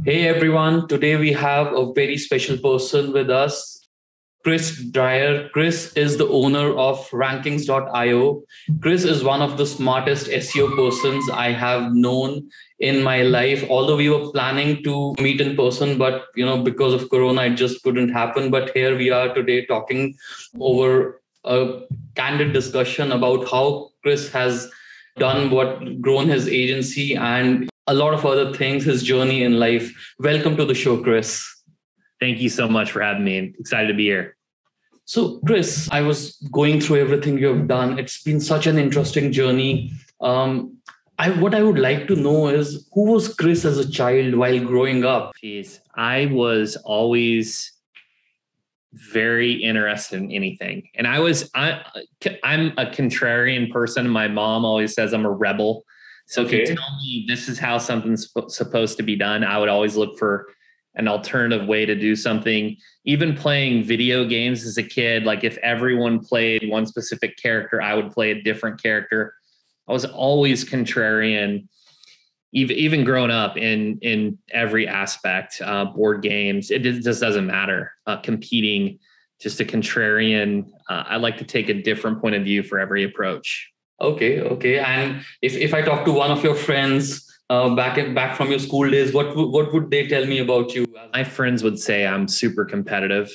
Hey everyone, today we have a very special person with us, Chris Dreyer. Chris is the owner of rankings.io. Chris is one of the smartest SEO persons I have known in my life. Although we were planning to meet in person, but because of Corona, it just couldn't happen. But here we are today talking over a candid discussion about how Chris has done what grown his agency and a lot of other things, his journey in life. Welcome to the show, Chris. Thank you so much for having me. I'm excited to be here. So, Chris, I was going through everything you've done. It's been such an interesting journey. What I would like to know is, who was Chris as a child while growing up? Jeez, I was always very interested in anything. And I'm a contrarian person. My mom always says I'm a rebel. So if you tell me this is how something's supposed to be done, I would always look for an alternative way to do something. Even playing video games as a kid, like if everyone played one specific character, I would play a different character. I was always contrarian, even growing up in every aspect. Board games, it just doesn't matter. Competing, just a contrarian. I like to take a different point of view for every approach. Okay. And if I talk to one of your friends back from your school days, what would they tell me about you? My friends would say I'm super competitive.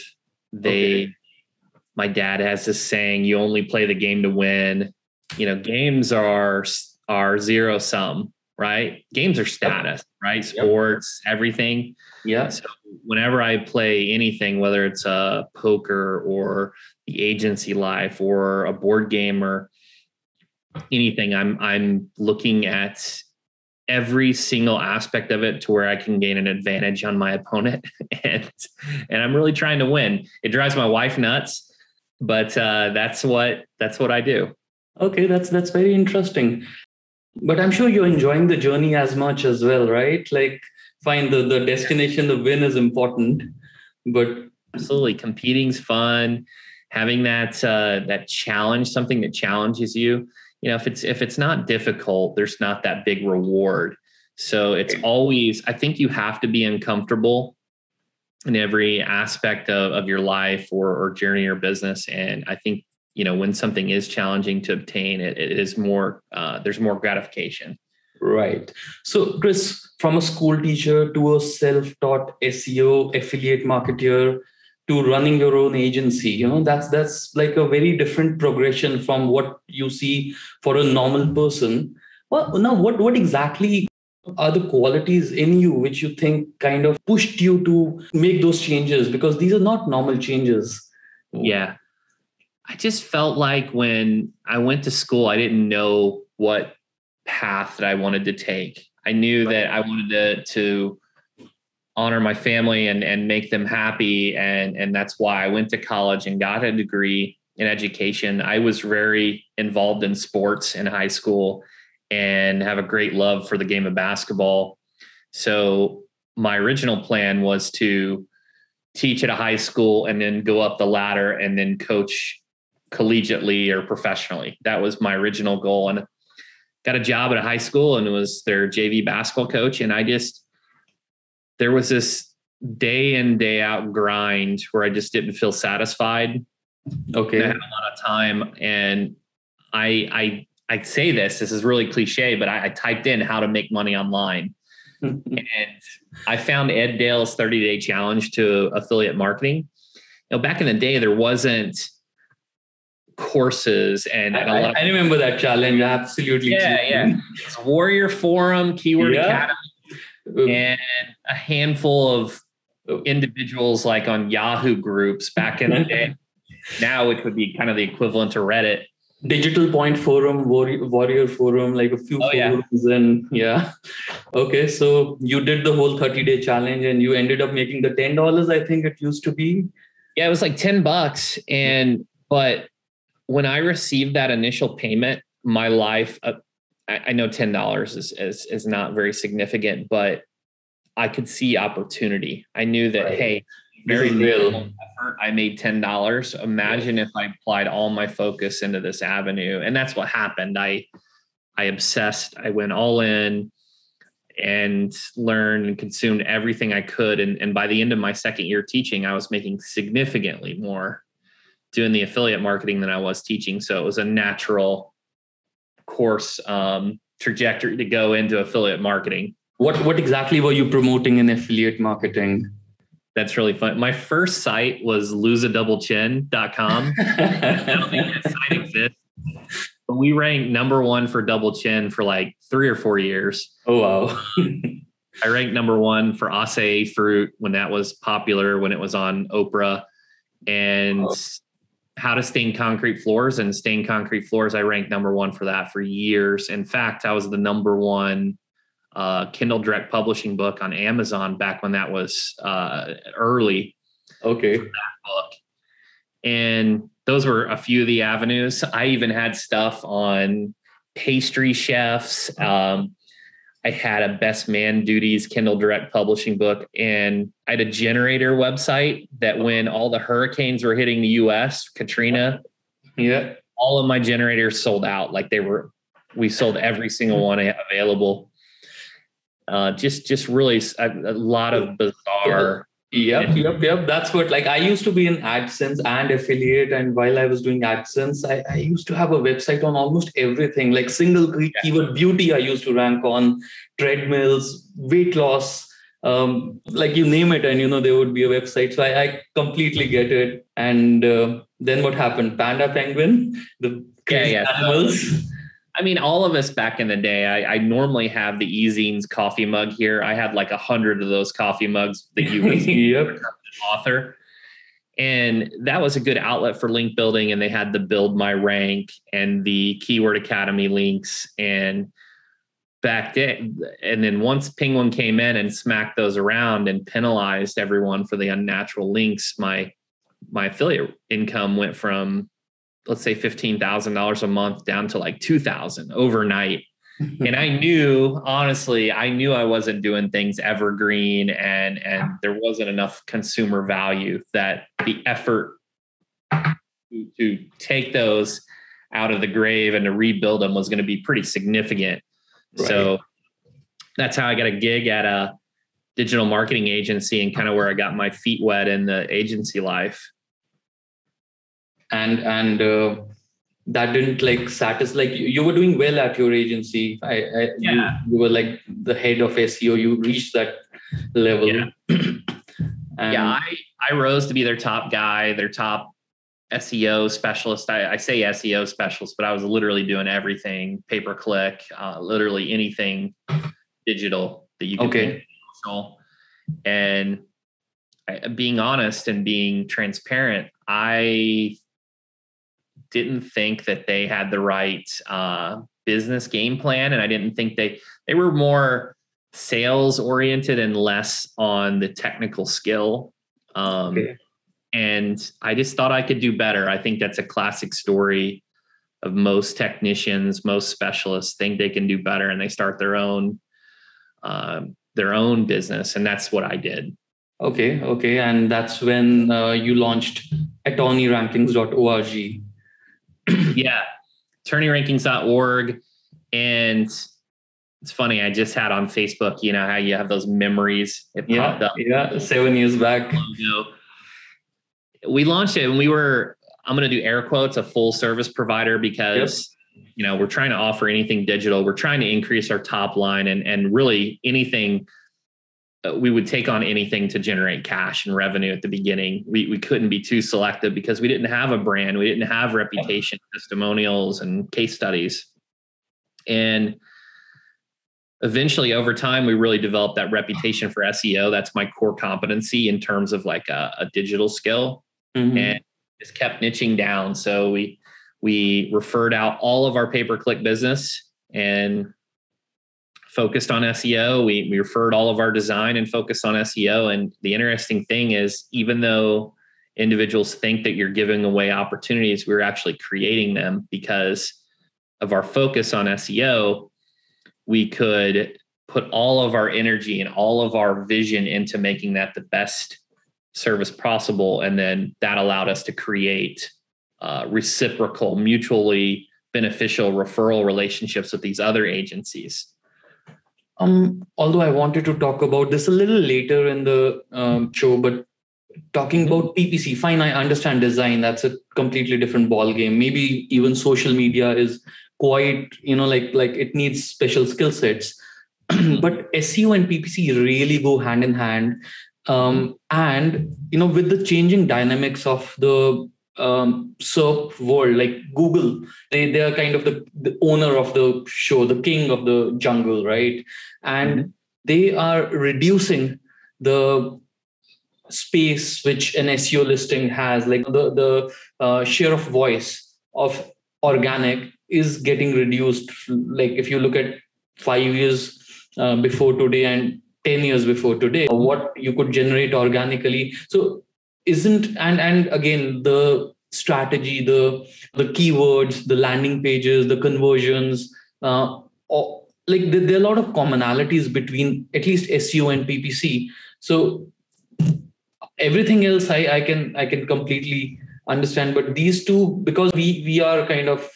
My dad has this saying, you only play the game to win. Games are zero sum, right? Games are status, right? Sports, everything. Yeah. So whenever I play anything, whether it's a poker or the agency life or a board game or anything, I'm looking at every single aspect of it to where I can gain an advantage on my opponent. and I'm really trying to win. It drives my wife nuts, but that's what I do. Okay, that's very interesting. But I'm sure you're enjoying the journey as much as well, right? Like, fine, the destination, the win is important, but absolutely, competing's fun. Having that challenge, something that challenges you. If it's not difficult, there's not that big reward. So it's always, I think you have to be uncomfortable in every aspect of your life or journey or business. And I think, when something is challenging to obtain, it is more, there's more gratification. Right. So, Chris, from a school teacher to a self-taught SEO affiliate marketer to running your own agency, that's like a very different progression from what you see for a normal person. Well, now, what exactly are the qualities in you which you think kind of pushed you to make those changes? Because these are not normal changes. Yeah. I just felt like when I went to school, I didn't know what path that I wanted to take. I knew that I wanted to honor my family and make them happy. And that's why I went to college and got a degree in education. I was very involved in sports in high school and have a great love for the game of basketball. So my original plan was to teach at a high school and then go up the ladder and then coach collegiately or professionally. That was my original goal. And got a job at a high school and was their JV basketball coach. And there was this day in, day out grind where I just didn't feel satisfied. Okay. I had a lot of time. And I say this is really cliche, but I typed in how to make money online. And I found Ed Dale's 30-day challenge to affiliate marketing. Back in the day, there wasn't courses and I remember that challenge. Absolutely. Yeah. It's Warrior Forum, Keyword Academy, and a handful of individuals like on Yahoo groups back in the day. Now it would be kind of the equivalent to Reddit. Digital Point Forum, Warrior Forum, like a few forums. And okay, so you did the whole 30-day challenge and you ended up making the $10, I think it used to be. Yeah, it was like $10. But when I received that initial payment, my life, I know $10 is not very significant, but I could see opportunity. I knew that, hey, very real effort. I made $10. Imagine if I applied all my focus into this avenue. And that's what happened. I obsessed. I went all in. and learned and consumed everything I could. And by the end of my second year teaching, I was making significantly more doing the affiliate marketing than I was teaching. So it was a natural course trajectory to go into affiliate marketing. What exactly were you promoting in affiliate marketing? That's really fun. My first site was loseadouble.chin.com. I don't think that site exists. But we ranked number one for double chin for like 3 or 4 years. Oh, wow. I ranked number one for acai fruit when that was popular, when it was on Oprah, and how to stain concrete floors. And stain concrete floors, I ranked number one for that for years. In fact, I was the number one Kindle direct publishing book on Amazon back when that was early. Okay. For that book. And those were a few of the avenues. I even had stuff on pastry chefs. I had a Best Man Duties Kindle direct publishing book, and I had a generator website that when all the hurricanes were hitting the US, Katrina, all of my generators sold out. Like we sold every single one available. Just really a lot of bizarre. Yep. That's what, like, I used to be in AdSense and affiliate. And while I was doing AdSense, I used to have a website on almost everything, like single keyword beauty. I used to rank on treadmills, weight loss, like you name it. And, there would be a website. So I completely get it. And then what happened? Panda Penguin, the crazy animals. I mean, all of us back in the day, I normally have the eZines coffee mug here. I had like 100 of those coffee mugs that you would author. And that was a good outlet for link building. And they had the Build My Rank and the Keyword Academy links. And back then, and then once Penguin came in and smacked those around and penalized everyone for the unnatural links, my affiliate income went from, let's say $15,000 a month down to like $2,000 overnight. And I knew I wasn't doing things evergreen and there wasn't enough consumer value that the effort to take those out of the grave and to rebuild them was going to be pretty significant. Right. So that's how I got a gig at a digital marketing agency and kind of where I got my feet wet in the agency life. And that didn't like satisfy, like you were doing well at your agency. You were like the head of SEO. You reached that level. I rose to be their top guy, their top SEO specialist. I say SEO specialist, but I was literally doing everything, pay-per-click, literally anything digital that you can think of. And being honest and being transparent, I didn't think that they had the right business game plan. And I didn't think they were more sales oriented and less on the technical skill. And I just thought I could do better. I think that's a classic story of most technicians, most specialists think they can do better and they start their own business. And that's what I did. Okay. And that's when you launched attorneyrankings.org. attorneyrankings.org. And it's funny, I just had on Facebook, how you have those memories. It popped up. 7 years back. We launched it and I'm going to do air quotes, a full service provider because, we're trying to offer anything digital. We're trying to increase our top line and really anything. We would take on anything to generate cash and revenue at the beginning. We couldn't be too selective because we didn't have a brand. We didn't have reputation, testimonials, and case studies. And eventually over time, we really developed that reputation for SEO. That's my core competency in terms of like a digital skill. Mm-hmm. And just kept niching down. So we referred out all of our pay-per-click business and focused on SEO. We referred all of our design and focused on SEO. And the interesting thing is, even though individuals think that you're giving away opportunities, we're actually creating them because of our focus on SEO. We could put all of our energy and all of our vision into making that the best service possible. And then that allowed us to create reciprocal, mutually beneficial referral relationships with these other agencies. Although I wanted to talk about this a little later in the show, but talking about PPC, fine, I understand design. That's a completely different ball game. Maybe even social media is quite, like it needs special skill sets. But SEO and PPC really go hand in hand. And, with the changing dynamics of the SERP world, like Google, they are kind of the owner of the show, the king of the jungle, right? And they are reducing the space which an SEO listing has, like the share of voice of organic is getting reduced. Like if you look at 5 years before today and 10 years before today, what you could generate organically. So isn't and again the strategy, the keywords, the landing pages, the conversions, like there are a lot of commonalities between at least SEO and PPC. So everything else I can completely understand, but these two, because we are kind of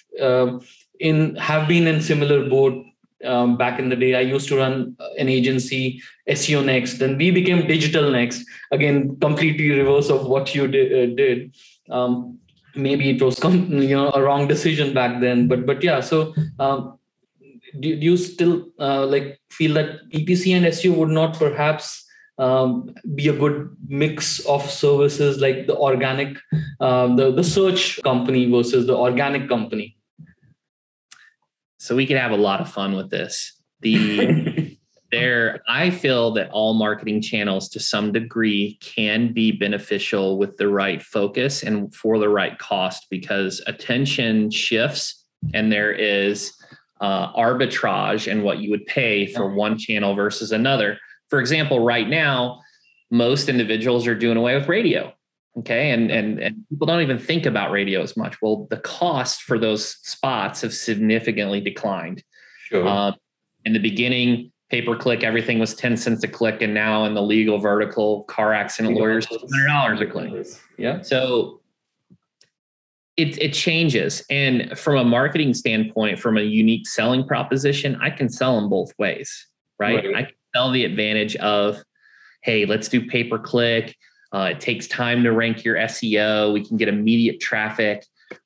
in have been in similar boat. Back in the day, I used to run an agency, SEO Next, then we became Digital Next, again completely reverse of what you did. Maybe it was a wrong decision back then, but yeah. So do you still like feel that PPC and SEO would not perhaps be a good mix of services, like the organic, the search company versus the organic company? So we could have a lot of fun with this. I feel that all marketing channels to some degree can be beneficial with the right focus and for the right cost, because attention shifts and there is arbitrage in what you would pay for one channel versus another. For example, right now, most individuals are doing away with radio. Okay. And people don't even think about radio as much. Well, the cost for those spots have significantly declined. Sure. In the beginning, pay-per-click, everything was 10 cents a click. And now in the legal vertical, car accident lawyers, $200 a click. Yeah. So it changes. And from a marketing standpoint, from a unique selling proposition, I can sell them both ways, right? I can sell the advantage of, hey, let's do pay-per-click. It takes time to rank your SEO. We can get immediate traffic,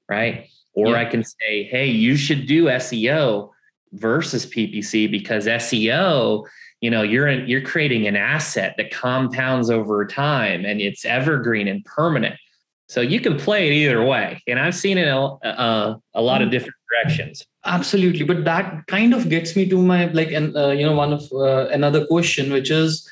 right? Or I can say, hey, you should do SEO versus PPC, because SEO, you're creating an asset that compounds over time and it's evergreen and permanent. So you can play it either way. And I've seen it a lot of different directions. Absolutely. But that kind of gets me to my, one of another question, which is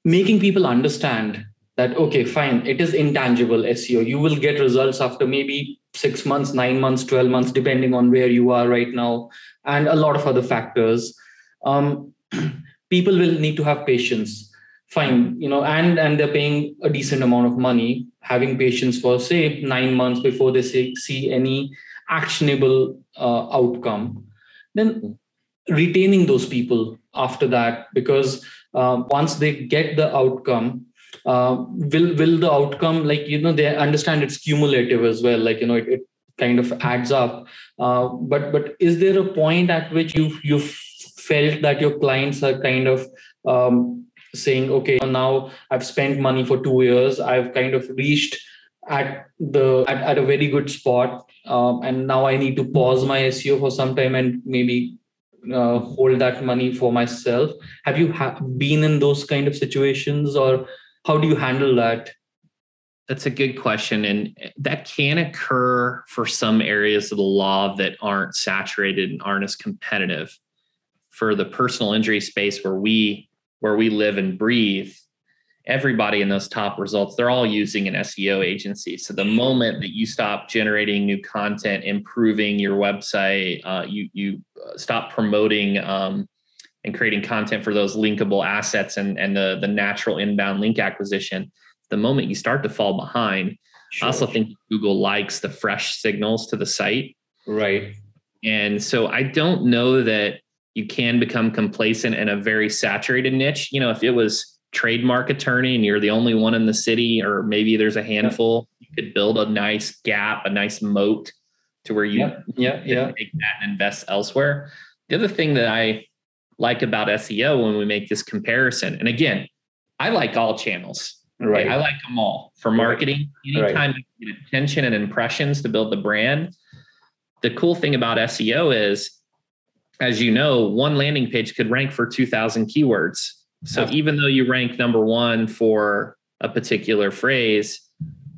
making people understand that, okay, fine, it is intangible SEO. You will get results after maybe 6 months, 9 months, 12 months, depending on where you are right now, and a lot of other factors. People will need to have patience. Fine, and they're paying a decent amount of money, having patience for, say, 9 months before they see any actionable outcome. Then retaining those people after that, because once they get the outcome, will the outcome, they understand it's cumulative as well, it kind of adds up. But is there a point at which you felt that your clients are kind of saying, okay, now I've spent money for 2 years, I've kind of reached at a very good spot, and now I need to pause my SEO for some time and maybe hold that money for myself? Have you been in those kind of situations, or how do you handle that? That's a good question. And that can occur for some areas of the law that aren't saturated and aren't as competitive. For the personal injury space where we live and breathe, everybody in those top results, they're all using an SEO agency. So the moment that you stop generating new content, improving your website, you stop promoting and creating content for those linkable assets and the natural inbound link acquisition, the moment you start to fall behind. Sure. I also think Google likes the fresh signals to the site. Right. And so I don't know that you can become complacent in a very saturated niche. If it was trademark attorney and you're the only one in the city, or maybe there's a handful, you could build a nice gap, a nice moat to where you take that and invest elsewhere. The other thing that I like about SEO when we make this comparison. And again, I like all channels. Right. I like them all for marketing. Anytime you get attention and impressions to build the brand. The cool thing about SEO is, as you know, one landing page could rank for 2,000 keywords. So even though you rank number one for a particular phrase,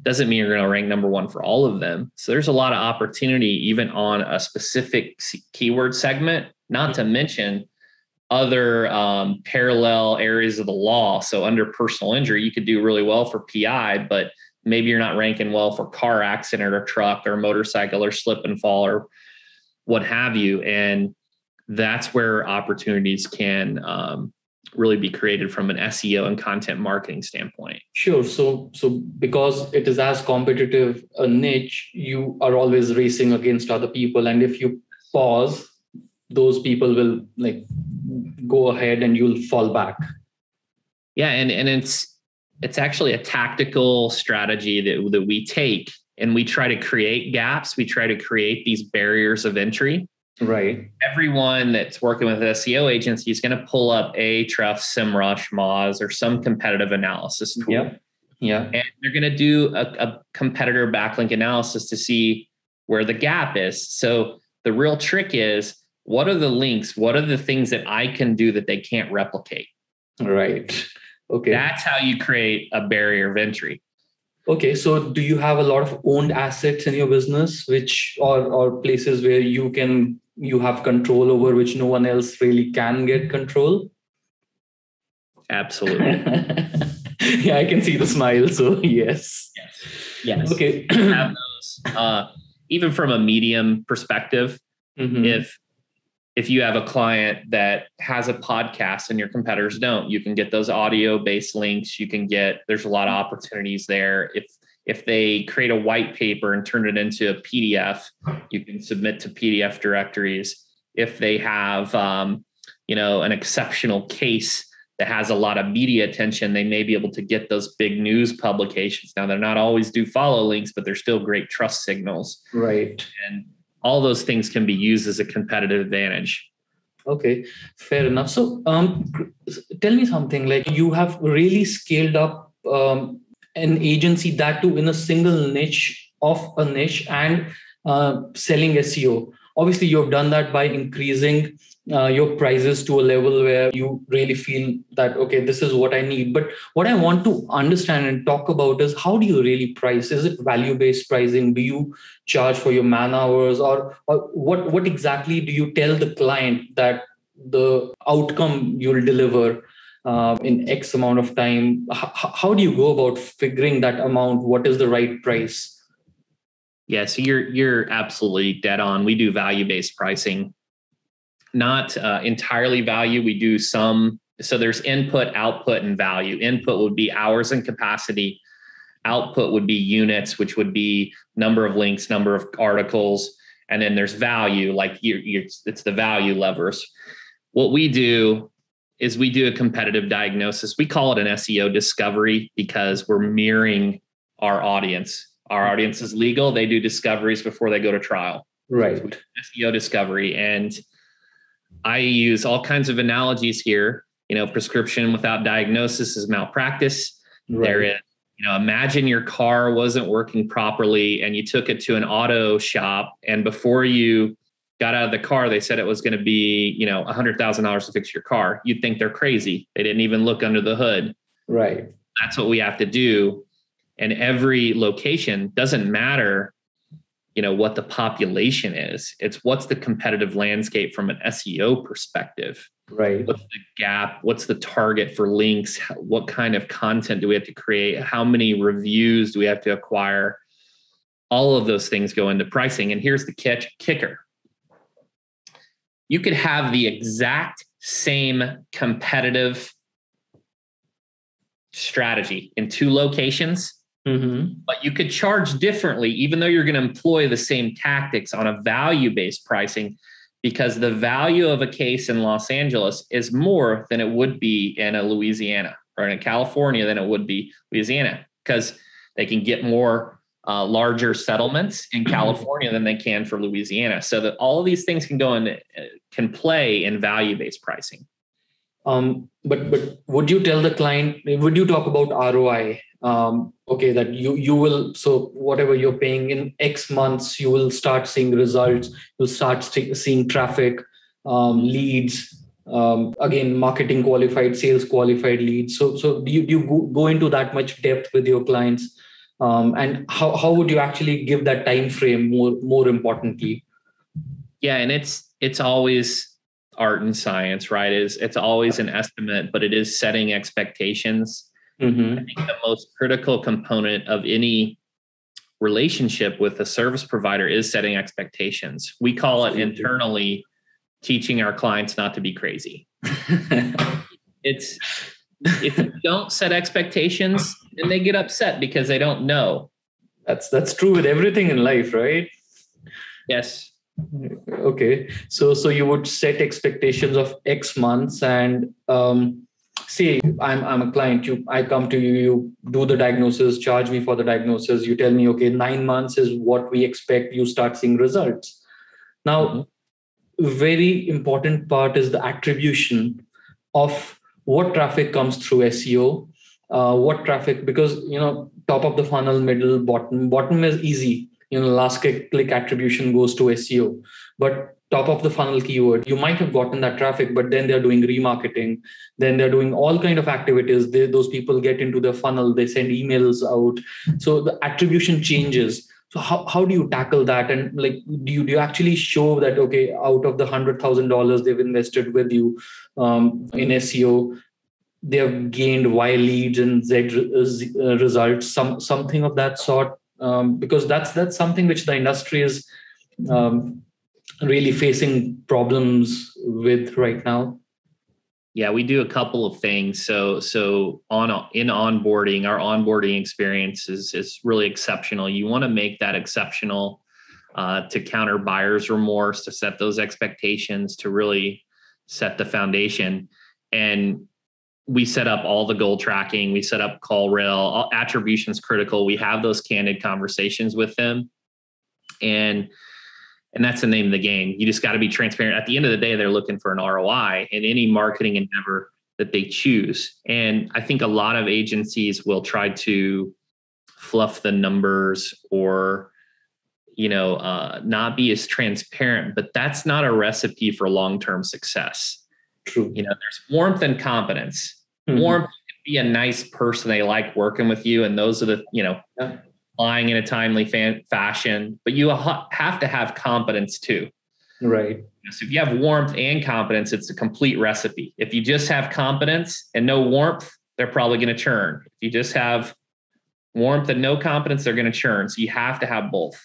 doesn't mean you're going to rank number one for all of them. So there's a lot of opportunity even on a specific keyword segment, not to mention other parallel areas of the law. So under personal injury, you could do really well for PI, but maybe you're not ranking well for car accident or truck or motorcycle or slip and fall or what have you. And that's where opportunities can really be created from an SEO and content marketing standpoint. Sure. So because it is as competitive a niche, you are always racing against other people. And if you pause, those people will like go ahead and you'll fall back. Yeah. And it's actually a tactical strategy that we take, and we try to create gaps. We try to create these barriers of entry. Right. Everyone that's working with an SEO agency is going to pull up Ahrefs, SEMrush, Moz, or some competitive analysis tool. Yeah. And they're going to do a competitor backlink analysis to see where the gap is. So the real trick is, what are the links? What are the things that I can do that they can't replicate? Right. Okay. That's how you create a barrier of entry. Okay. So do you have a lot of owned assets in your business, which or places where you have control over, which no one else really can get control? Absolutely. Yeah, I can see the smile. So yes. Okay. Have those, even from a medium perspective, if you have a client that has a podcast and your competitors don't, you can get those audio-based links. There's a lot of opportunities there. If they create a white paper and turn it into a PDF, you can submit to PDF directories. If they have, an exceptional case that has a lot of media attention, they may be able to get those big news publications. Now, they're not always do follow links, but they're still great trust signals. Right. And all those things can be used as a competitive advantage. Okay, fair enough. So tell me something, like you have really scaled up an agency, that too in a single niche and selling SEO. Obviously, you've done that by increasing your prices to a level where you really feel that, okay, this is what I need. But what I want to understand and talk about is, how do you really price? Is it value-based pricing? Do you charge for your man hours, or what exactly do you tell the client that the outcome you'll deliver in X amount of time? How do you go about figuring that amount? What is the right price? Yeah, so you're absolutely dead on. We do value-based pricing, not entirely value. We do some. So there's input, output, and value. Input would be hours and capacity. Output would be units, which would be number of links, number of articles. And then there's value, like it's the value levers. What we do is we do a competitive diagnosis. We call it an SEO discovery because we're mirroring our audience. Our audience is legal. They do discoveries before they go to trial. Right. So SEO discovery. And I use all kinds of analogies here. Prescription without diagnosis is malpractice. Right. There is, imagine your car wasn't working properly and you took it to an auto shop, and before you got out of the car, they said it was going to be, $100,000 to fix your car. You'd think they're crazy. They didn't even look under the hood. Right. That's what we have to do. And every location doesn't matter, what the population is. It's what's the competitive landscape from an SEO perspective. Right. What's the gap? What's the target for links? What kind of content do we have to create? How many reviews do we have to acquire? All of those things go into pricing. And here's the kicker. You could have the exact same competitive strategy in two locations, but you could charge differently, even though you're going to employ the same tactics on a value-based pricing, because the value of a case in Los Angeles is more than it would be in a Louisiana, or in California than it would be Louisiana, because they can get more larger settlements in California than they can for Louisiana. So that all of these things can play in value-based pricing. But would you tell the client, would you talk about ROI? Okay, that you will, so whatever you're paying in X months, you will start seeing results, you'll start seeing traffic, leads, again, marketing qualified, sales qualified leads. So do you go into that much depth with your clients? And how would you actually give that time frame more importantly? Yeah, and it's always art and science, right? It's always an estimate, but it is setting expectations. Mm-hmm. I think the most critical component of any relationship with a service provider is setting expectations. We call it internally teaching our clients not to be crazy. It's if you don't set expectations, then they get upset because they don't know. That's true with everything in life, right? Yes. Okay. So you would set expectations of X months, and say I'm a client. I come to you, you do the diagnosis, charge me for the diagnosis. You tell me, okay, 9 months is what we expect. You start seeing results. Now, very important part is the attribution of what traffic comes through SEO, what traffic, because top of the funnel, middle, bottom is easy. Last click attribution goes to SEO, but top of the funnel keyword, you might have gotten that traffic, but then they're doing remarketing, then they're doing all kind of activities. Those people get into the funnel, they send emails out, so the attribution changes. So how do you tackle that? And like, do you actually show that, okay, out of the $100,000 they've invested with you in SEO, they have gained Y leads and Z results, something of that sort? Because that's something which the industry is really facing problems with right now. Yeah, we do a couple of things. So in onboarding, our onboarding experience is really exceptional. You want to make that exceptional to counter buyer's remorse, to set those expectations, to really set the foundation. And we set up all the goal tracking. We set up call rail. Attribution is critical. We have those candid conversations with them, and that's the name of the game. You just got to be transparent. At the end of the day, they're looking for an ROI in any marketing endeavor that they choose. And I think a lot of agencies will try to fluff the numbers or, not be as transparent, but that's not a recipe for long-term success. True. There's warmth and competence. Mm-hmm. Warmth can be a nice person. They like working with you. And those are the, lying in a timely fashion, but you have to have competence too. Right. So if you have warmth and competence, it's a complete recipe. If you just have competence and no warmth, they're probably going to churn. If you just have warmth and no competence, they're going to churn. So you have to have both.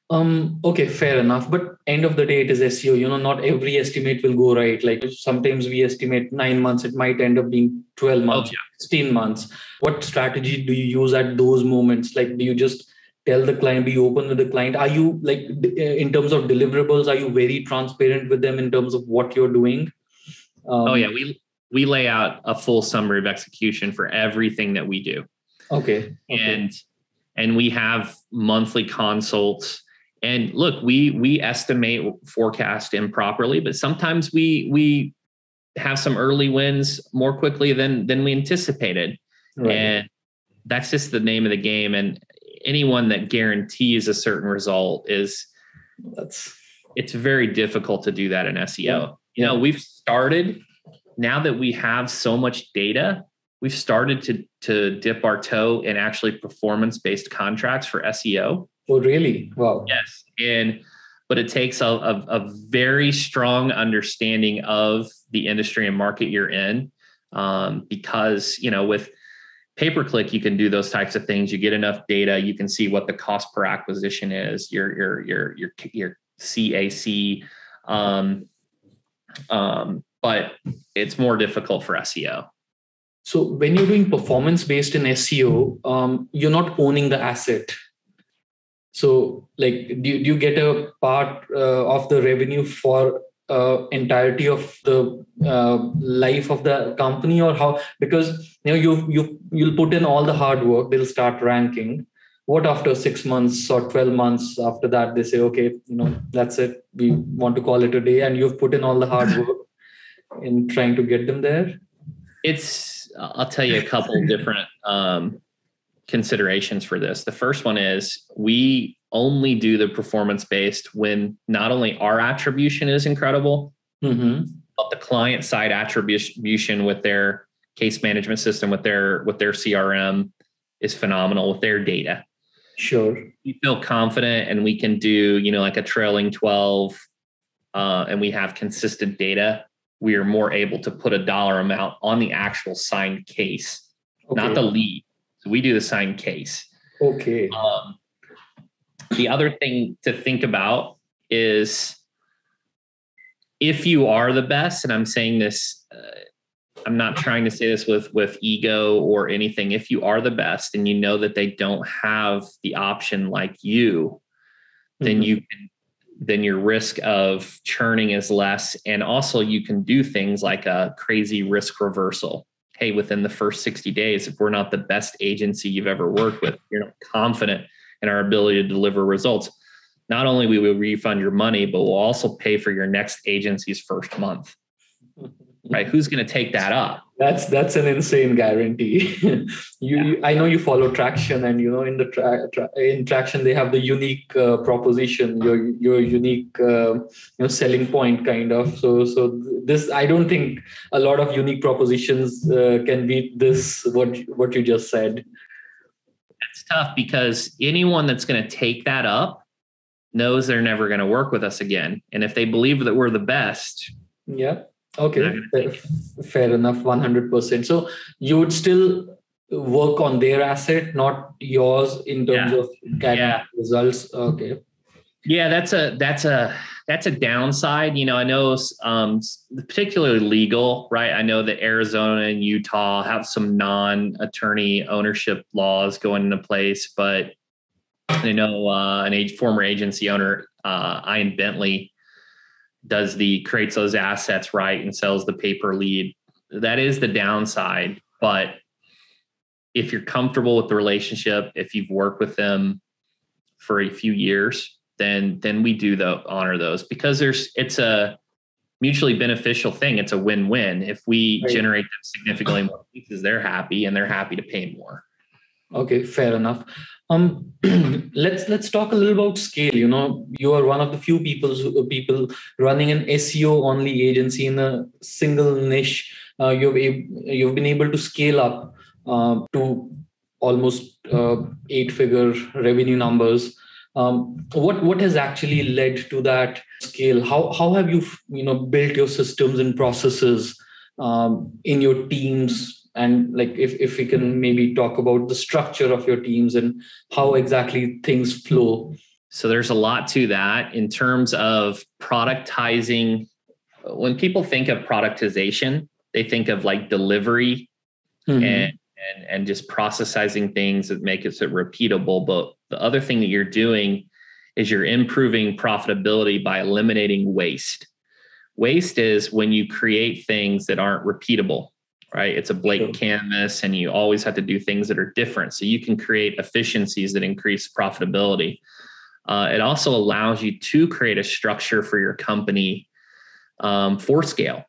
Okay, fair enough. But end of the day, it is SEO. Not every estimate will go right. Like sometimes we estimate 9 months, it might end up being 12 months, 16 months. What strategy do you use at those moments? Like, do you just tell the client, be open with the client? Are you like, in terms of deliverables, are you very transparent with them in terms of what you're doing? We lay out a full summary of execution for everything that we do. Okay. And we have monthly consults. And look, we estimate, forecast improperly, but sometimes we have some early wins more quickly than we anticipated. Right. And that's just the name of the game. And anyone that guarantees a certain result it's very difficult to do that in SEO. Yeah. We've started, now that we have so much data, we've started to dip our toe in actually performance-based contracts for SEO. Oh, really? Wow. Yes. But it takes a very strong understanding of the industry and market you're in. Because, with pay-per-click, you can do those types of things. You get enough data, you can see what the cost per acquisition is, your CAC. But it's more difficult for SEO. So when you're doing performance-based in SEO, you're not owning the asset. So like, do you get a part of the revenue for entirety of the life of the company, or how? Because you'll put in all the hard work, they'll start ranking. What after 6 months or 12 months after that, they say, okay, that's it, we want to call it a day, and you've put in all the hard work. in trying to get them there? I'll tell you a couple different considerations for this. The first one is we only do the performance-based when not only our attribution is incredible, but the client side attribution with their case management system, with their CRM is phenomenal with their data. Sure. We feel confident and we can do, like a trailing 12 and we have consistent data. We are more able to put a dollar amount on the actual signed case, not the lead. So we do the signed case. Okay. The other thing to think about is if you are the best, and I'm saying this, I'm not trying to say this with ego or anything. If you are the best and you know that they don't have the option like you, then then your risk of churning is less. And also you can do things like a crazy risk reversal. Hey, within the first 60 days, if we're not the best agency you've ever worked with, you're not confident in our ability to deliver results. Not only will we refund your money, but we'll also pay for your next agency's first month. Right? Who's going to take that up? That's an insane guarantee. I know you follow Traction, and in the in Traction they have the unique proposition, your unique selling point kind of. So this, I don't think a lot of unique propositions can beat this. What you just said. It's tough because anyone that's going to take that up knows they're never going to work with us again, and if they believe that we're the best, yeah. Okay, fair enough, 100%. So you would still work on their asset, not yours, in terms of getting results. Okay. Yeah, that's a downside. I know particularly legal, right? I know that Arizona and Utah have some non-attorney ownership laws going into place, but I know former agency owner, Ian Bentley, creates those assets, right, and sells the paper lead. That is the downside. But if you're comfortable with the relationship, if you've worked with them for a few years, then we do honor those, because it's a mutually beneficial thing. It's a win-win. If we generate them significantly more pieces, they're happy and they're happy to pay more. Okay, fair enough. Let's talk a little about scale. You are one of the few people running an SEO only agency in a single niche. You've been able to scale up to almost 8-figure revenue numbers. What has actually led to that scale? How have you built your systems and processes in your teams? And like, if we can maybe talk about the structure of your teams and how exactly things flow. So there's a lot to that in terms of productizing. When people think of productization, they think of like delivery and just processing things that make it repeatable. But the other thing that you're doing is you're improving profitability by eliminating waste. Waste is when you create things that aren't repeatable. Right? It's a blank canvas and you always have to do things that are different. So you can create efficiencies that increase profitability. It also allows you to create a structure for your company for scale.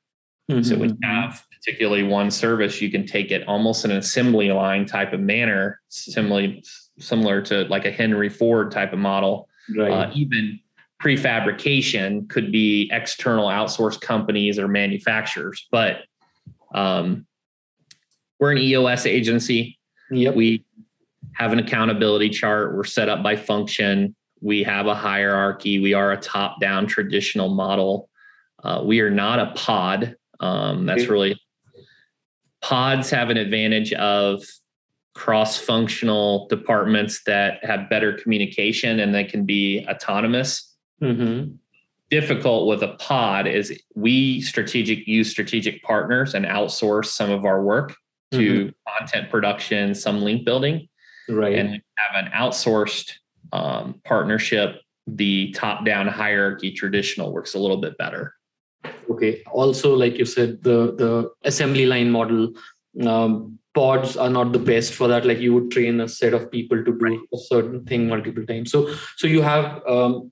So when you have particularly one service, you can take it almost in an assembly line type of manner, similar to like a Henry Ford type of model. Right. Even prefabrication could be external outsourced companies or manufacturers, but we're an EOS agency. Yep. We have an accountability chart. We're set up by function. We have a hierarchy. We are a top-down traditional model. We are not a pod. Pods have an advantage of cross-functional departments that have better communication and they can be autonomous. Difficult with a pod is we use strategic partners and outsource some of our work to content production, some link building. Right. And we have an outsourced partnership. The top-down hierarchy traditional works a little bit better. Okay. Also, like you said, the assembly line model, pods are not the best for that. Like you would train a set of people to do a certain thing multiple times. So you have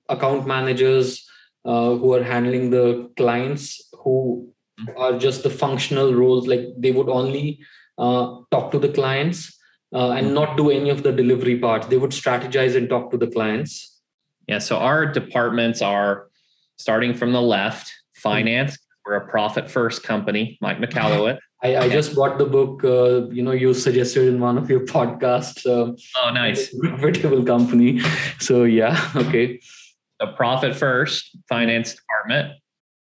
account managers who are handling the clients who are just the functional roles. Like they would only talk to the clients and not do any of the delivery parts. They would strategize and talk to the clients. Yeah. So our departments are starting from the left, finance. We're a profit first company, Mike McCallowit. I just bought the book, you suggested in one of your podcasts. Oh, nice. Profitable company. So yeah. Okay. A profit first finance department.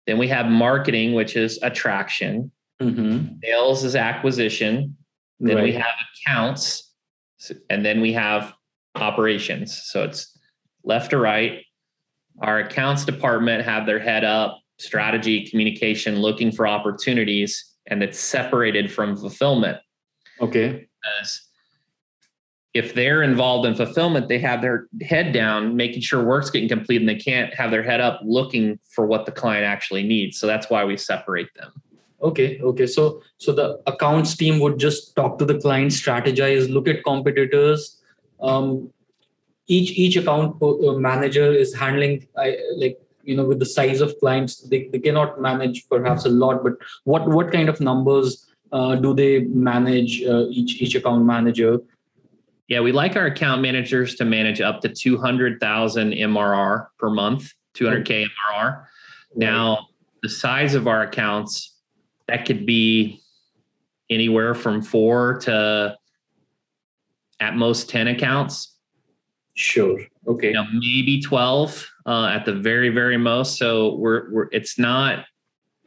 Then we have marketing, which is attraction. Sales is acquisition. Then we have accounts, and then we have operations. So it's left to right. Our accounts department have their head up, strategy, communication, looking for opportunities, and it's separated from fulfillment. Okay. Because if they're involved in fulfillment, they have their head down, making sure work's getting complete, and they can't have their head up looking for what the client actually needs. So that's why we separate them. Okay. So the accounts team would just talk to the client, strategize, look at competitors. Each account manager is handling with the size of clients, they cannot manage perhaps a lot, but what kind of numbers do they manage, each account manager? Yeah, we like our account managers to manage up to 200,000 MRR per month, 200K MRR. Now, the size of our accounts, that could be anywhere from 4 to at most 10 accounts. Sure. Okay. Maybe 12 at the very, very most. So it's not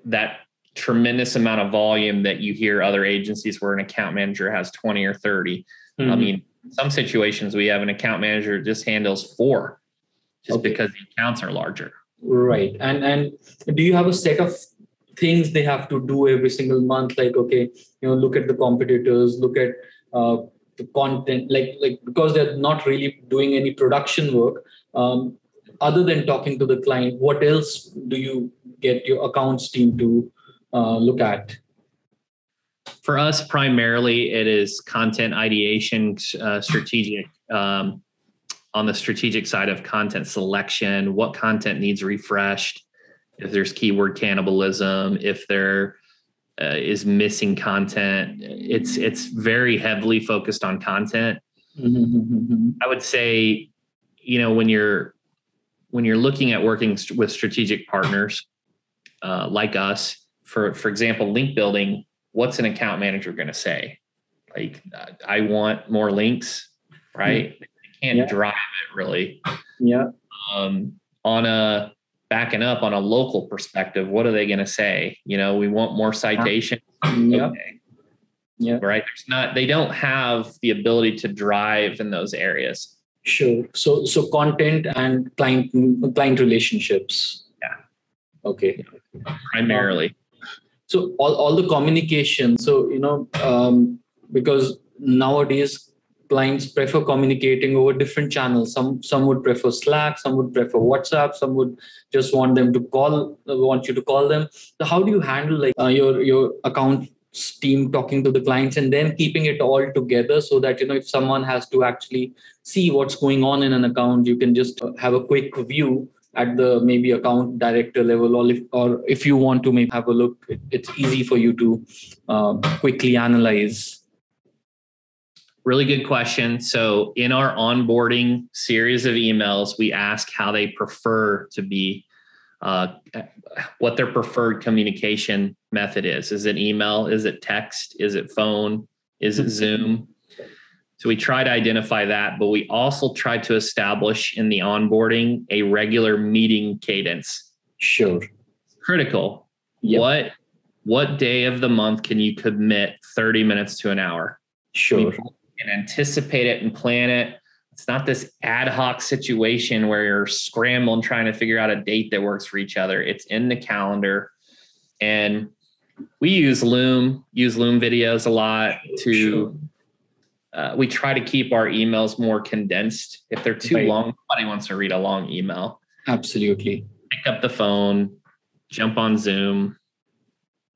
that tremendous amount of volume that you hear other agencies where an account manager has 20 or 30. I mean, some situations we have an account manager that just handles 4 because the accounts are larger. Right. And do you have a set of things they have to do every single month? Like, look at the competitors, look at the content, like because they're not really doing any production work, other than talking to the client, what else do you get your accounts team to look at? For us, primarily, it is content ideation, strategic, on the strategic side of content selection, what content needs refreshed, if there's keyword cannibalism, if there is missing content. It's very heavily focused on content. I would say, when you're looking at working with strategic partners like us, for example, link building, what's an account manager going to say? Like, I want more links, right? They can't drive it really. Yeah. Backing up on a local perspective, what are they going to say? We want more citations. Yeah. Okay. Yeah. Right. They don't have the ability to drive in those areas. Sure. So content and client relationships. Yeah. Okay. Primarily. So all the communication. So, because nowadays clients prefer communicating over different channels. Some would prefer Slack, some would prefer WhatsApp, some would just want you to call them. So how do you handle your account team talking to the clients and then keeping it all together so that, if someone has to actually see what's going on in an account, you can just have a quick view at the maybe account director level, or if you want to maybe have a look, it's easy for you to quickly analyze. Really good question. So in our onboarding series of emails, we ask how they prefer to be, what their preferred communication method is. Is it email? Is it text? Is it phone? Is it Zoom? So we try to identify that, but we also try to establish in the onboarding a regular meeting cadence. Sure. Critical. Yep. What day of the month can you commit 30 minutes to an hour? Sure. And anticipate it and plan it. It's not this ad hoc situation where you're scrambling trying to figure out a date that works for each other. It's in the calendar. And we use Loom videos a lot to, we try to keep our emails more condensed. If they're too long, nobody wants to read a long email. Absolutely. Pick up the phone, jump on Zoom.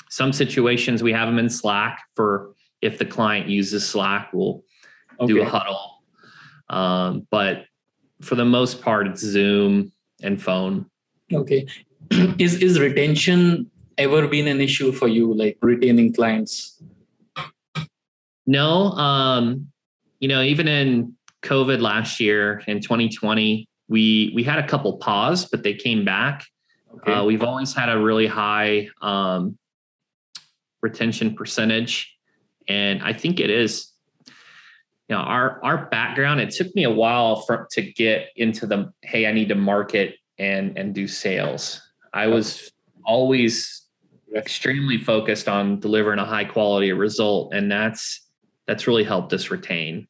Some situations we have them in Slack for if the client uses Slack, we'll do a huddle. But for the most part, it's Zoom and phone. Okay. Is retention ever been an issue for you, like retaining clients? No, even in COVID last year in 2020, we had a couple pause, but they came back. Okay. We've always had a really high retention percentage, and I think it is, our background. It took me a while to get into I need to market and do sales. I was always extremely focused on delivering a high quality result, and that's really helped us retain.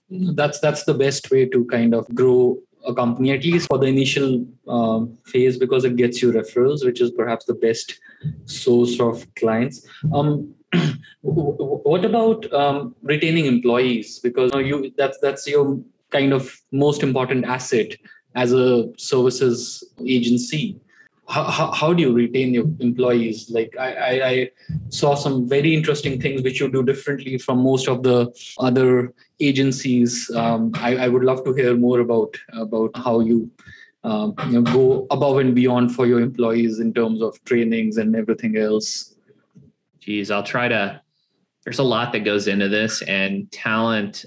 That's the best way to kind of grow a company, at least for the initial phase, because it gets you referrals, which is perhaps the best source of clients. What about retaining employees? Because that's your kind of most important asset as a services agency. How do you retain your employees? Like I saw some very interesting things which you do differently from most of the other agencies. I would love to hear more about how you go above and beyond for your employees in terms of trainings and everything else. Geez, I'll try to. There's a lot that goes into this, and talent,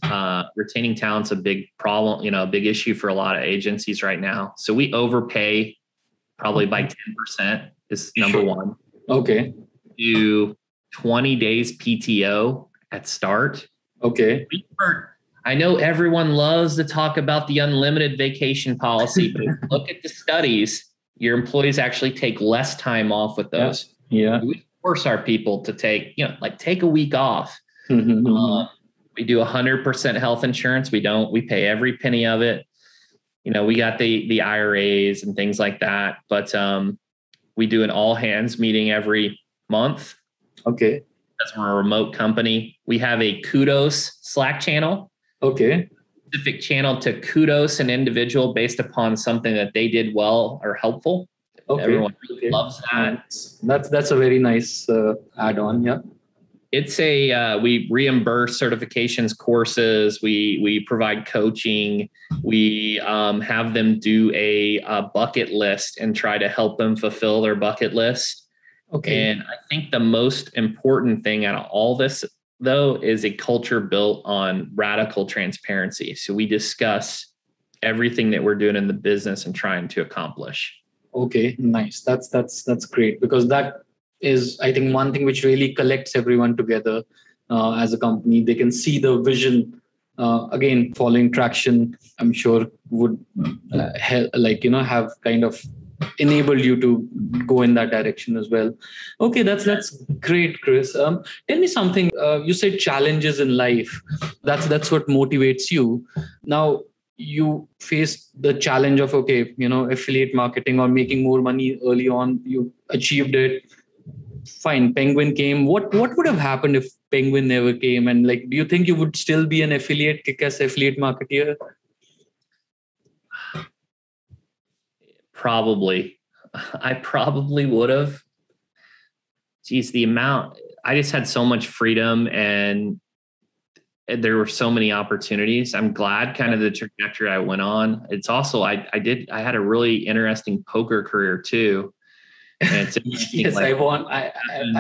retaining talent's a big problem, a big issue for a lot of agencies right now. So we overpay probably by 10% is number one. Okay. Do 20 days PTO at start. Okay. I know everyone loves to talk about the unlimited vacation policy, but if you look at the studies, your employees actually take less time off with those. Yeah. We force our people to take a week off. Mm-hmm. We do 100% health insurance. We pay every penny of it. We got the IRAs and things like that, but we do an all hands meeting every month. Okay. That's we're a remote company. We have a kudos Slack channel. Okay. Specific channel to kudos an individual based upon something that they did well or helpful. Okay. Everyone loves that. That's a very nice add-on. Yeah. It's we reimburse certifications courses. We provide coaching. We have them do a bucket list and try to help them fulfill their bucket list. Okay. And I think the most important thing out of all this, though, is a culture built on radical transparency. So we discuss everything that we're doing in the business and trying to accomplish. Okay, nice. That's great, because that is, I think, one thing which really collects everyone together as a company. They can see the vision. Again, following traction, I'm sure would help, have kind of enabled you to go in that direction as well. Okay, that's great, Chris. Tell me something. You said challenges in life. That's what motivates you. Now, you faced the challenge of, affiliate marketing or making more money early on. You achieved it. Fine. Penguin came. What would have happened if Penguin never came? And do you think you would still be an affiliate, kick-ass affiliate marketeer? Probably. I probably would have. Geez, I just had so much freedom and there were so many opportunities. I'm glad kind of the trajectory I went on. It's also, I had a really interesting poker career too. And it's yes, I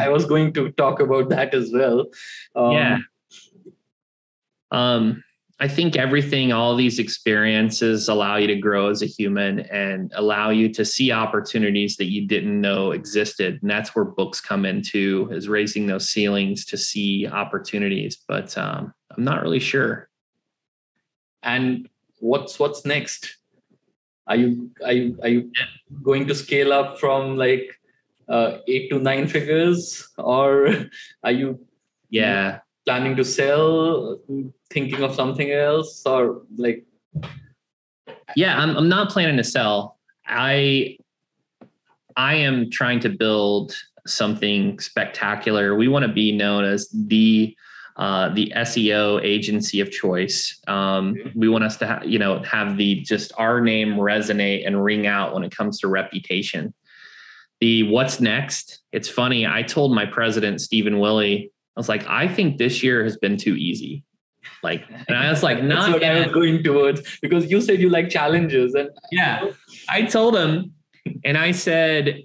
was going to talk about that as well. I think all these experiences allow you to grow as a human and allow you to see opportunities that you didn't know existed. And that's where books come into, is raising those ceilings to see opportunities. But I'm not really sure. And what's next? Are you going to scale up from 8 to 9 figures, or are you planning to sell, thinking of something else, or I'm not planning to sell. I am trying to build something spectacular. We want to be known as the SEO agency of choice. We want us to have just our name resonate and ring out when it comes to reputation. What's next? It's funny. I told my president, Stephen Willie, I was like, I think this year has been too easy. And I was like, that's what I was going towards, because you said you like challenges. And I told him, and I said,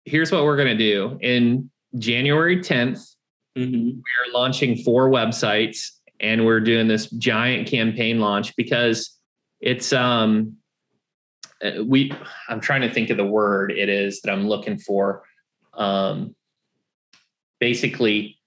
here's what we're going to do. In January 10th, we are launching 4 websites, and we're doing this giant campaign launch because it's, I'm trying to think of the word it is that I'm looking for. Basically,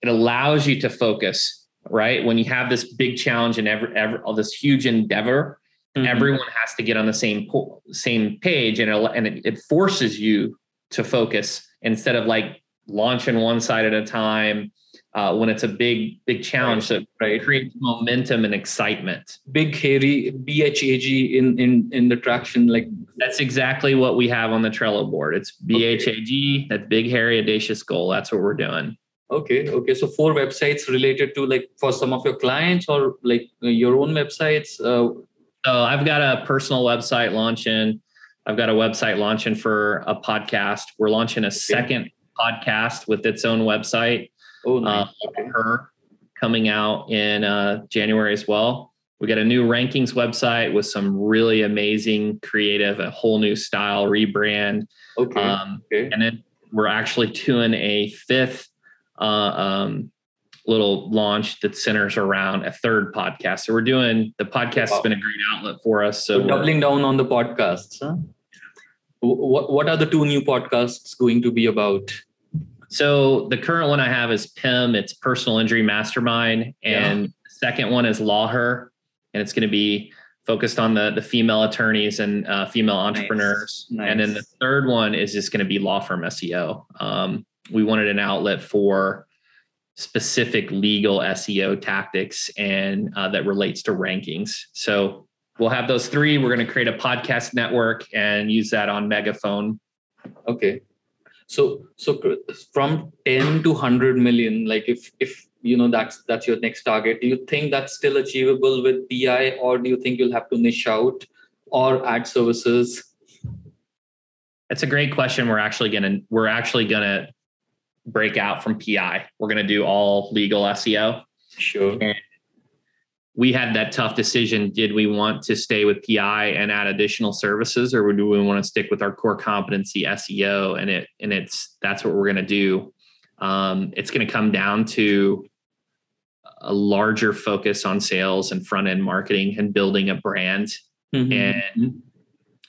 it allows you to focus, right? When you have this big challenge and all this huge endeavor, everyone has to get on the same page, and it forces you to focus instead of like launching one side at a time. When it's a big challenge, so it creates momentum and excitement. Big, hairy, BHAG in the traction. Like that's exactly what we have on the Trello board. It's BHAG, that big, hairy, audacious goal. That's what we're doing. Okay. So 4 websites related to like for some of your clients or like your own websites. So I've got a personal website launching. I've got a website launching for a podcast. We're launching a second podcast with its own website. Oh, nice. Her coming out in January as well. We got a new rankings website with some really amazing creative, a whole new style rebrand. And then we're actually doing a 5th little launch that centers around a 3rd podcast. So we're doing the podcast has been a great outlet for us. So doubling down on the podcasts. Huh? What are the 2 new podcasts going to be about? So the current one I have is PIM. It's Personal Injury Mastermind. And the second one is Law Her. And it's going to be focused on the female attorneys and female entrepreneurs. Nice. And then the 3rd one is just going to be law firm SEO. We wanted an outlet for specific legal SEO tactics and that relates to rankings. So we'll have those 3. We're going to create a podcast network and use that on Megaphone. Okay. So from 10 to 100 million, like if that's your next target, do you think that's still achievable with PI, or do you think you'll have to niche out or add services? That's a great question. We're actually gonna break out from PI. We're gonna do all legal SEO. Sure. And we had that tough decision. Did we want to stay with PI and add additional services, or do we want to stick with our core competency SEO? And that's what we're going to do. It's going to come down to a larger focus on sales and front end marketing and building a brand. And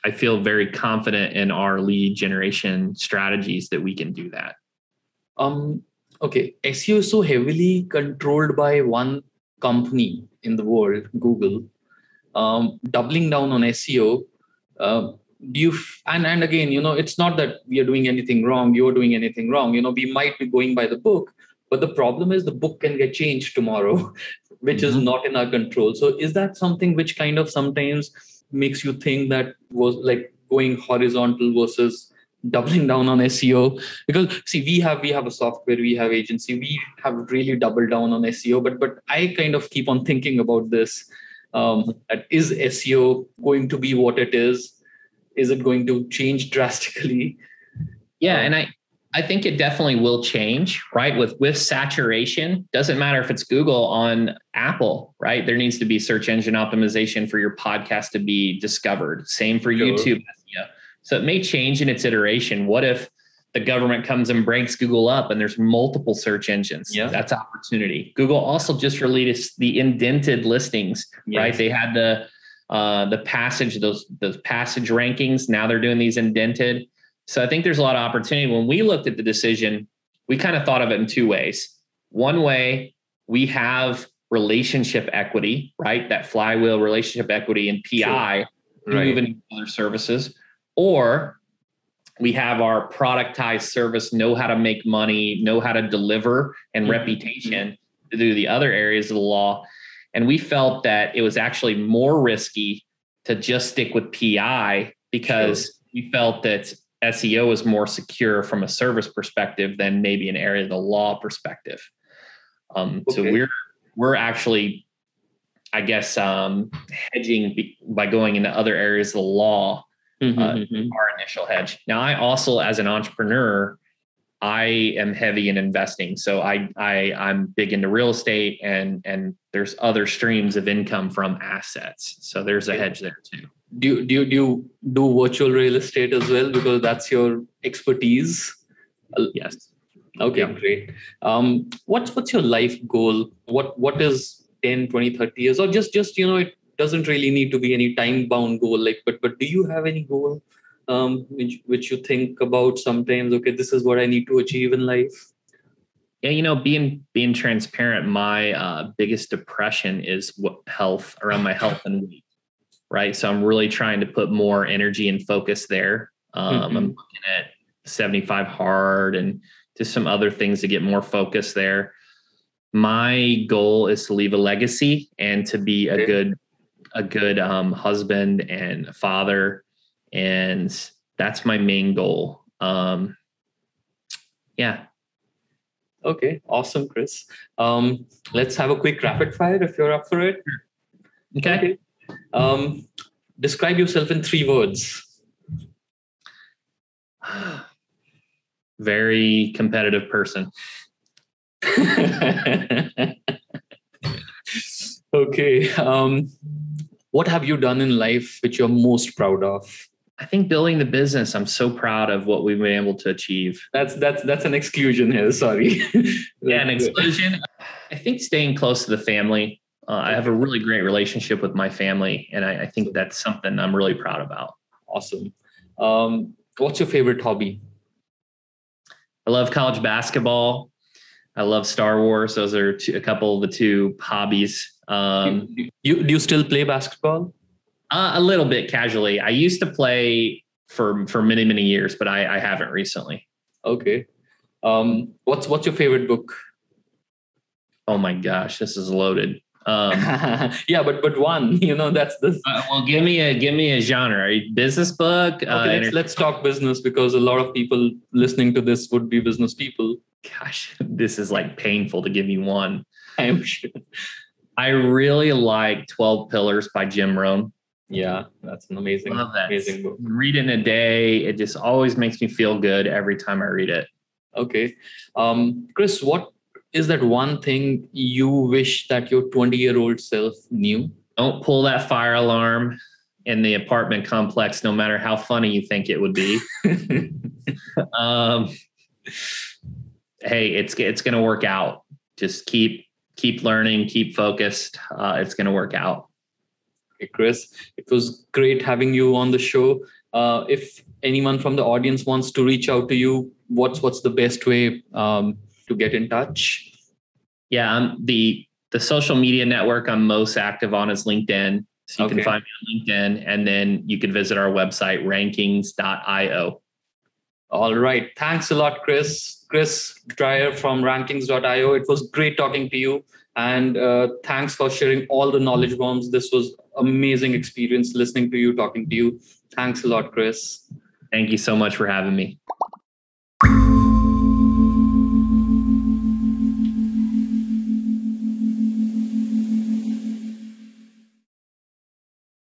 I feel very confident in our lead generation strategies that we can do that. Okay. SEO is so heavily controlled by one company in the world, Google. Doubling down on SEO, and again, it's not that we are doing anything wrong, you're doing anything wrong. We might be going by the book, but the problem is the book can get changed tomorrow, which is not in our control. So is that something which kind of sometimes makes you think that was like going horizontal versus doubling down on SEO? Because see, we have a software, we have agency, we have really doubled down on SEO, but I kind of keep on thinking about this. That is SEO going to be what it is? Is it going to change drastically? Yeah, and I think it definitely will change, right? With saturation, doesn't matter if it's Google on Apple, right? There needs to be search engine optimization for your podcast to be discovered. Same for YouTube SEO. So it may change in its iteration. What if the government comes and breaks Google up and there's multiple search engines? Yeah. That's opportunity. Google also just released the indented listings, right? They had the passage, those passage rankings. Now they're doing these indented. So I think there's a lot of opportunity. When we looked at the decision, we kind of thought of it in 2 ways. One way, we have relationship equity, right? That flywheel relationship equity in PI, moving other services. Or we have our productized service, know how to make money, know how to deliver, and reputation to do the other areas of the law. And we felt that it was actually more risky to just stick with PI because we felt that SEO is more secure from a service perspective than maybe an area of the law perspective. So we're actually, I guess, hedging by going into other areas of the law. Our initial hedge. Now, I also, as an entrepreneur, I am heavy in investing. So I'm big into real estate and there's other streams of income from assets. So there's a hedge there too. Do you do virtual real estate as well, because that's your expertise? Yes. Okay, Yeah. great. What's your life goal? What is 10, 20, 30 years, or just it doesn't really need to be any time bound goal, like, but do you have any goal which you think about sometimes? Okay, this is what I need to achieve in life. Yeah, being transparent, my biggest depression is around my health and weight, right? So I'm really trying to put more energy and focus there. I'm looking at 75 hard and just some other things to get more focus there. My goal is to leave a legacy and to be a good husband and father, and that's my main goal. Yeah. Okay, awesome, Chris. Let's have a quick rapid fire if you're up for it. Okay. Describe yourself in 3 words. Very competitive person. Okay. What have you done in life which you're most proud of? I think building the business, I'm so proud of what we've been able to achieve. That's an exclusion here. Sorry. Yeah, an exclusion. I think staying close to the family. I have a really great relationship with my family, and I think that's something I'm really proud about. Awesome. What's your favorite hobby? I love college basketball. I love Star Wars. Those are a couple of the 2 hobbies. Do you still play basketball? A little bit casually. I used to play for many, many years, but I haven't recently. Okay. What's your favorite book? Oh my gosh, this is loaded. Yeah, but one, that's the. Well, give me a genre. A business book. Okay, let's talk business, because a lot of people listening to this would be business people. Gosh, this is like painful to give you one. I'm sure. I really like 12 Pillars by Jim Rohn. Yeah, that's an amazing book. Read it in a day. It just always makes me feel good every time I read it. Okay. Chris, what is that one thing you wish that your 20-year-old self knew? Don't pull that fire alarm in the apartment complex, no matter how funny you think it would be. Hey, it's going to work out. Just keep learning, keep focused. It's going to work out. Okay, Chris, it was great having you on the show. If anyone from the audience wants to reach out to you, what's the best way to get in touch? Yeah, the social media network I'm most active on is LinkedIn. So you can find me on LinkedIn, and then you can visit our website, rankings.io. All right. Thanks a lot, Chris. Chris Dreyer from rankings.io. It was great talking to you. And thanks for sharing all the knowledge bombs. This was amazing experience listening to you, talking to you. Thanks a lot, Chris. Thank you so much for having me.